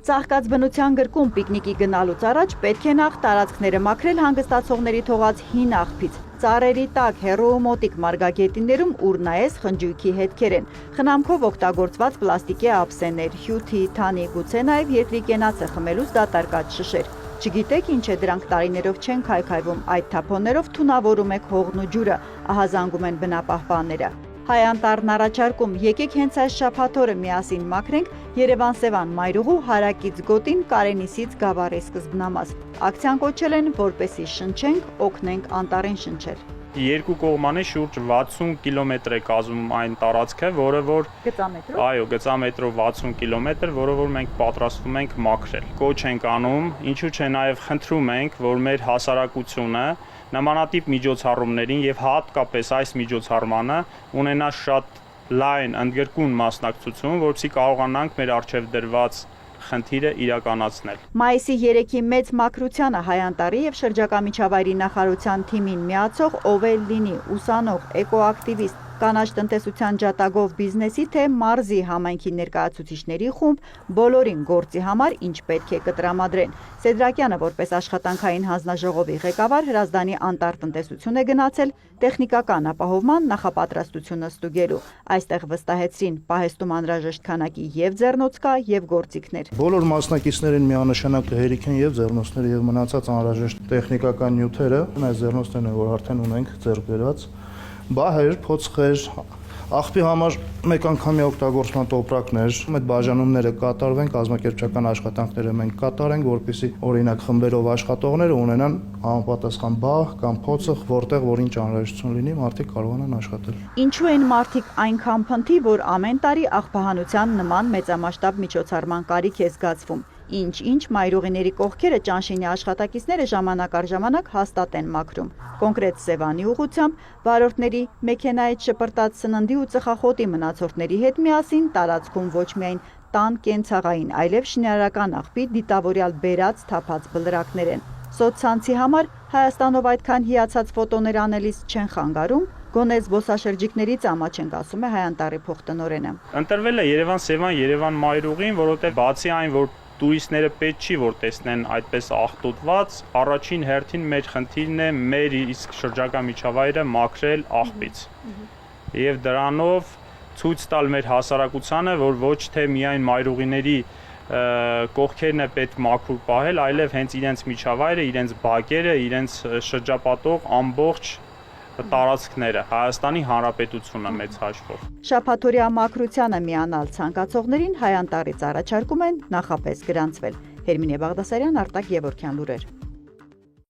Ծաղկած բնության գրկում պիկնիկի գնալուց առաջ պետք է նախ տարածքները մաքրել հանգստացողների թողած հին աղբից։ Ծառերի տակ հեռու մոտիկ մարգագետիններում ուր նայես խնջույքի հետքեր են։ Խնամքով օգտագործված պլաստիկե ափսեներ, հյութի, թանի, գուցե նաև երկրի կենացը խմելուց դատարկած շշեր։ Չգիտեք ինչ է դրանք տարիներով չեն քայքայվում, այդ թափոններով թունավորում եք հողն ու ջուրը, ահազանգում են բնապահպանները։ Հայ Անտառն առաջարկում եկեք հենց այս շաբաթ օրը միասին մաքրենք Երևան-Սևան մայրուղու հարակից գոտին Կարենիսից Գավառի սկզբնամաս։ Ակցիան կոչել են, որպեսզի շնչենք, օգնենք անտառին շնչել։ Երկու կողմանի շուրջ 60 կիլոմետր է կազմում այն տարածքը, որը որ Գծամետրով։ Այո, գծամետրով 60 կիլոմետր, որը որ մենք պատրաստվում ենք մաքրել։ Կոչ ենք անում, ինչու՞ չէ նաև խնդրում ենք, որ մեր հասարակությունը նմանատիպ միջոցառումներին եւ հատկապես այս միջոցառմանը ունենա շատ լայն ընդգրկուն մասնակցություն, որովհետեւ կարողանանք մեր արժեվ դրված խնդիրը իրականացնել։ Մայիսի 3-ի մեծ մաքրությանը Հայ Անտառի եւ շրջակա միջավայրի նախարարության թիմին միացող ով էլ լինի ուսանող, էկոակտիվիստ, կանաչ տնտեսության ջատագով բիզնեսի թե մարզի համայնքի ներկայացուցիչների խումբ բոլորին գործի համար ինչ պետք է կտրամադրեն։ Սեդրակյանը որպես աշխատանքային հանձնաժողովի ղեկավար Հրազդանի անտառ տնտեսություն է գնացել տեխնիկական ապահովման նախապատրաստությունը ստուգելու։ Այստեղ վստահեցրին պահեստում անհրաժեշտ քանակի եւ ձեռնոց կա եւ գործիքներ։ Բոլոր մասնակիցներին միանշանակ հերիք են եւ ձեռնոցները եւ մնացած անհրաժեշտ տեխնիկական նյութերը, այս ձեռնոցներն որ արդեն ունենք ձեռք բերած, բահեր, փոცხեր, աղբի համար մեկ անգամի օգտագործման տոպրակներ, այդ բաժանումները կատարվեն, կազմակերպչական աշխատանքները մենք կատարենք, որպեսզի օրինակ խմբերով աշխատողները ունենան համապատասխան բահ կամ փոցխ, որտեղ որ ինչ անհրաժեշտություն լինի, մարդիկ կարողանան աշխատել։ Ինչու են մարդիկ այնքան փնթի, որ ամեն տարի աղբահանության նման մեծամասշտաբ միջոցառման կարիք է զգացվում։ Ինչ մայրուղիների կողքերը ճանշինի աշխատակիցները ժամանակ առ ժամանակ հաստատ են մաքրում։ Կոնկրետ Սևանի ուղղությամբ վարորդների մեքենայից շպրտած սննդի ու ծխախոտի մնացորդների հետ միասին տարածքում ոչ միայն տան կենցաղային, այլև շինարարական աղբի դիտավորյալ բերած թափած բլրակներ են։ Սոցցանցի համար Հայաստանով այդքան հիացած ֆոտոներ անելիս չեն խանգարում, գոնե զբոսաշրջիկներից ամաչենք, ասում է Հայ Անտառի փոխտնօրենը։ Ընտրվել է Երևան-Սևան, Երևան-Մայրուղին, որովհետև բացի այն, որ տուրիստները պետք չի որ տեսնեն այդպես աղտոտված, առաջին հերթին մեր խնդիրն է մեր իսկ շրջակա միջավայրը մաքրել աղբից։ Եվ դրանով ցույց տալ մեր հասարակությանը, որ ոչ թե միայն մայրուղիների կողքերն է պետք մաքուր պահել, այլև հենց իրենց միջավայրը, իրենց բակերը, իրենց շրջապատող ամբողջ տարածքները, Հայաստանի Հանրապետությունը մեծ հաշվով։ Շաբաթօրյա մաքրությանը միանալ ցանկացողներին Հայ Անտառից առաջարկում են նախապես գրանցվել։ Հերմինե Բաղդասարյան, Արտակ Գևորգյան լուրեր։